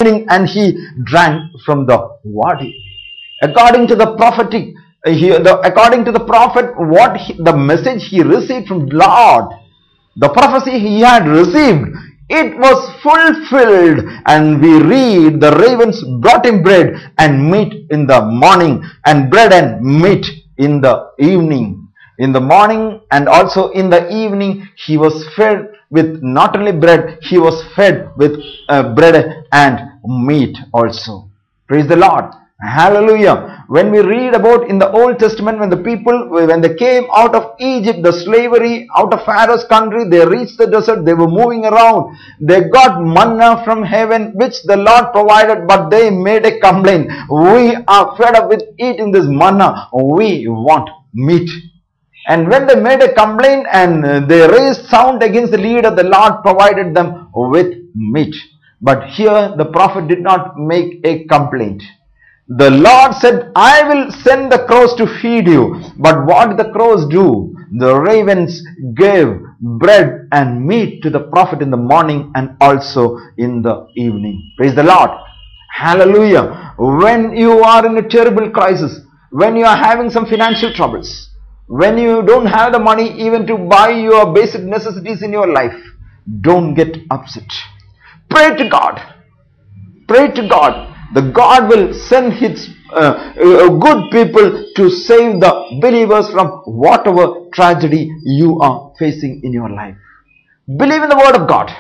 and he drank from the wadi. According to the prophetic, according to the prophet, the message he received from Lord, the prophecy he had received, it was fulfilled. And we read, the ravens brought him bread and meat in the morning, and bread and meat in the evening. In the morning and also in the evening, he was fed with not only bread, he was fed with bread and meat also. Praise the Lord. Hallelujah. When we read about in the Old Testament, when the people, when they came out of Egypt, the slavery, out of Pharaoh's country, they reached the desert, they were moving around. They got manna from heaven, which the Lord provided, but they made a complaint. We are fed up with eating this manna. We want meat. And when they made a complaint and they raised sound against the leader, the Lord provided them with meat. But here the prophet did not make a complaint. The Lord said, I will send the crows to feed you. But what did the crows do? The ravens gave bread and meat to the prophet in the morning and also in the evening. Praise the Lord. Hallelujah. When you are in a terrible crisis, when you are having some financial troubles, when you don't have the money even to buy your basic necessities in your life, don't get upset. Pray to God. Pray to God. The God will send his good people to save the believers from whatever tragedy you are facing in your life. Believe in the word of God.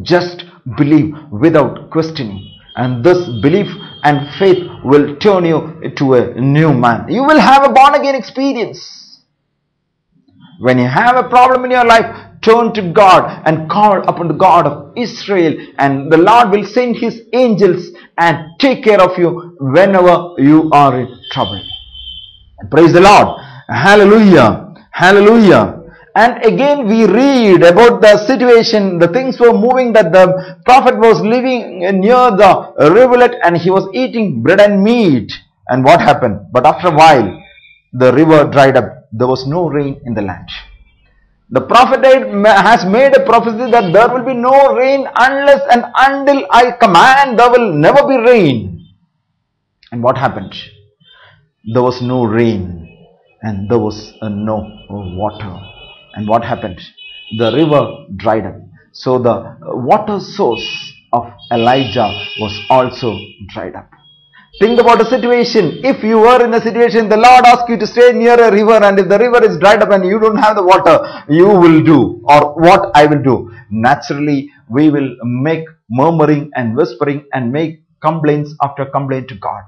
Just believe without questioning. And this belief and faith will turn you into a new man. You will have a born again experience. When you have a problem in your life, turn to God and call upon the God of Israel, and the Lord will send his angels and take care of you whenever you are in trouble. Praise the Lord. Hallelujah. Hallelujah. And again we read about the situation, the things were moving, that the prophet was living near the rivulet and he was eating bread and meat. And what happened? But after a while, the river dried up. There was no rain in the land. The prophet has made a prophecy that there will be no rain unless and until I command, there will never be rain. And what happened? There was no rain and there was no water. And what happened? The river dried up. So the water source of Elijah was also dried up. Think about a situation. If you were in a situation, the Lord asks you to stay near a river, and if the river is dried up and you don't have the water, you will do, or what I will do. Naturally, we will make murmuring and whispering and make complaints after complaint to God.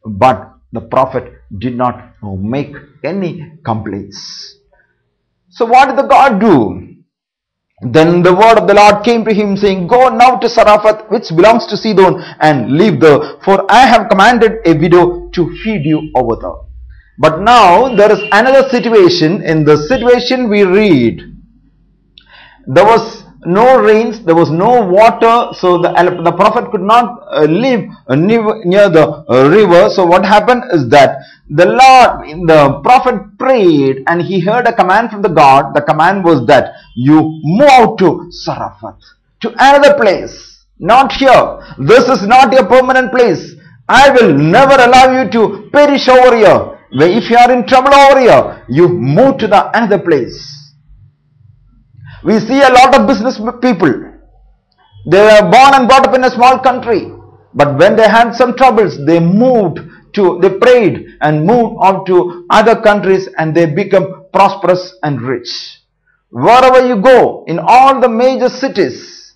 But the prophet did not make any complaints. So what did the God do? Then the word of the Lord came to him, saying, Go now to Zarephath, which belongs to Sidon, and live there, for I have commanded a widow to feed you over there. But now there is another situation. In the situation we read, there was no rains, there was no water, so the prophet could not live near the river. So what happened is that the prophet prayed and he heard a command from the God. The command was that you move out to Zarephath, to another place, not here. This is not your permanent place. I will never allow you to perish over here. If you are in trouble over here, you move to the another place. We see a lot of business people. They were born and brought up in a small country. But when they had some troubles, they prayed and moved on to other countries, and they become prosperous and rich. Wherever you go, in all the major cities,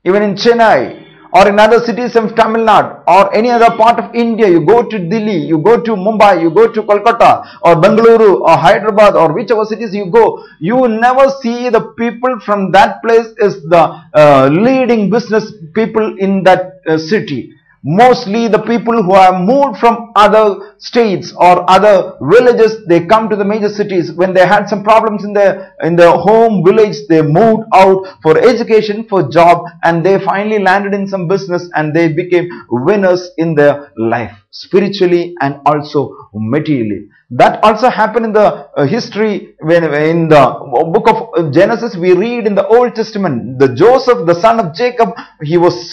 even in Chennai, or in other cities of Tamil Nadu, or any other part of India, you go to Delhi, you go to Mumbai, you go to Kolkata, or Bengaluru, or Hyderabad, or whichever cities you go, you will never see the people from that place is the leading business people in that city. Mostly the people who have moved from other states or other villages, they come to the major cities. When they had some problems in their home village, they moved out for education, for job, and they finally landed in some business, and they became winners in their life, spiritually and also materially. That also happened in the history when in the book of Genesis we read in the Old Testament. The Joseph, the son of Jacob, he was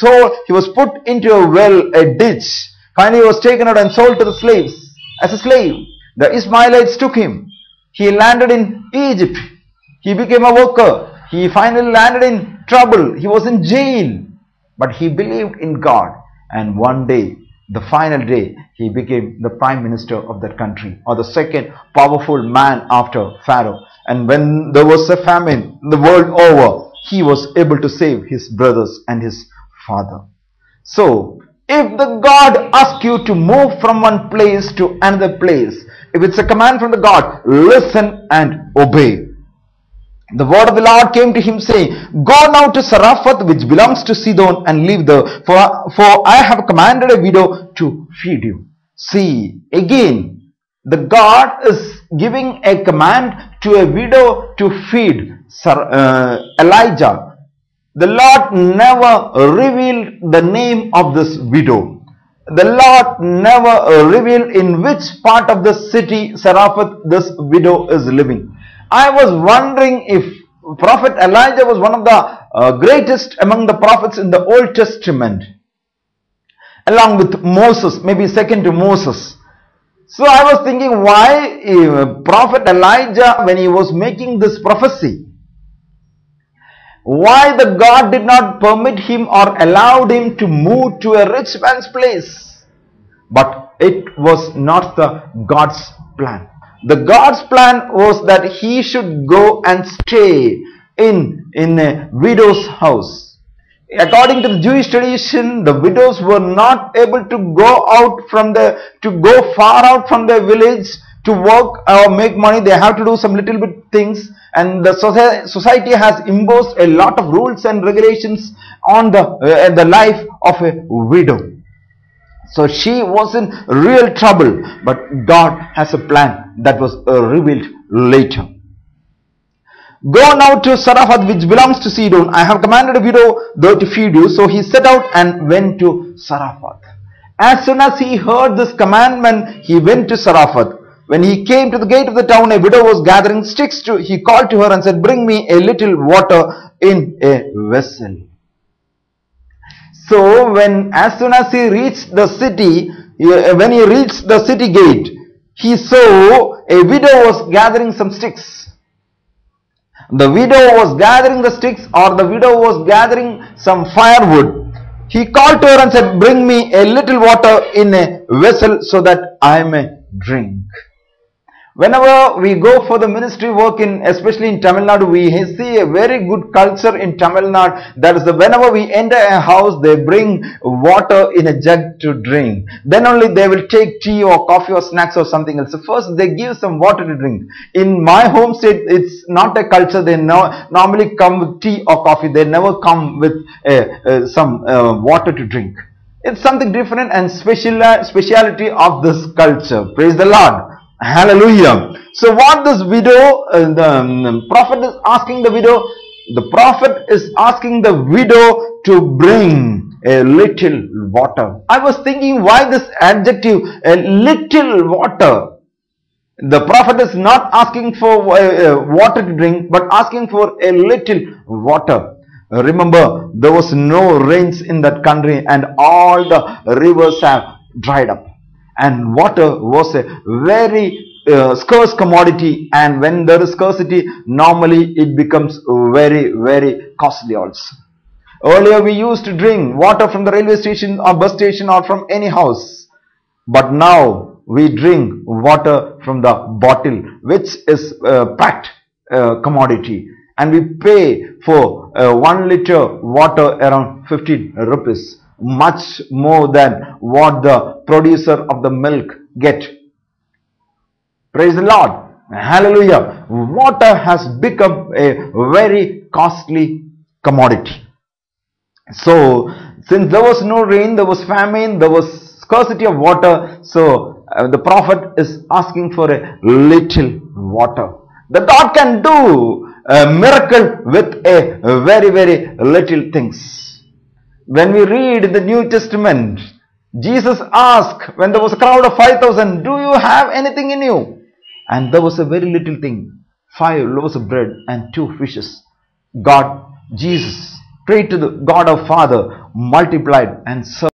put into a well, a ditch. Finally he was taken out and sold to the slaves as a slave. The Ishmaelites took him. He landed in Egypt. He became a worker. He finally landed in trouble. He was in jail. But he believed in God. And one day, the final day, he became the prime minister of that country, or the second powerful man after Pharaoh. And when there was a famine the world over, he was able to save his brothers and his father. So, if the God asks you to move from one place to another place, if it's a command from the God, listen and obey. The word of the Lord came to him saying, go now to Zarephath, which belongs to Sidon, and live there, for I have commanded a widow to feed you. See, again, the God is giving a command to a widow to feed Elijah. The Lord never revealed the name of this widow. The Lord never revealed in which part of the city Zarephath this widow is living. I was wondering if Prophet Elijah was one of the greatest among the prophets in the Old Testament, along with Moses, maybe second to Moses. So I was thinking, why Prophet Elijah, when he was making this prophecy, why the God did not permit him or allowed him to move to a rich man's place? But it was not the God's plan. The God's plan was that he should go and stay in a widow's house. According to the Jewish tradition, the widows were not able to go far out from their village to work or make money. They have to do some little bit things, and the society has imposed a lot of rules and regulations on the life of a widow. So she was in real trouble, but God has a plan that was revealed later. Go now to Zarephath, which belongs to Sidon. I have commanded a widow there to feed you. So he set out and went to Zarephath. As soon as he heard this commandment, he went to Zarephath. When he came to the gate of the town, a widow was gathering sticks. He called to her and said, bring me a little water in a vessel. So as soon as he reached the city, when he reached the city gate, he saw a widow was gathering some sticks. The widow was gathering the sticks, or the widow was gathering some firewood. He called to her and said, bring me a little water in a vessel so that I may drink. Whenever we go for the ministry work, especially in Tamil Nadu, we see a very good culture in Tamil Nadu. That is, whenever we enter a house, they bring water in a jug to drink. Then only they will take tea or coffee or snacks or something else. So first they give some water to drink. In my home state, it's not a culture. They normally come with tea or coffee. They never come with some water to drink. It's something different and speciality of this culture. Praise the Lord. Hallelujah. So what this widow, the prophet is asking the widow, to bring a little water. I was thinking, why this adjective, a little water? The prophet is not asking for water to drink, but asking for a little water. Remember, there was no rains in that country, and all the rivers have dried up. And water was a very scarce commodity, and when there is scarcity, normally it becomes very, very costly also. Earlier we used to drink water from the railway station or bus station or from any house, but now we drink water from the bottle, which is packed commodity, and we pay for 1 liter water around 15 rupees. Much more than what the producer of the milk get. Praise the Lord. Hallelujah. Water has become a very costly commodity. So, since there was no rain, there was famine, there was scarcity of water, so the prophet is asking for a little water. The God can do a miracle with a very, very little things. When we read in the New Testament, Jesus asked, when there was a crowd of 5,000, do you have anything in you? and there was a very little thing, 5 loaves of bread and 2 fishes. Jesus prayed to the God of Father, multiplied and served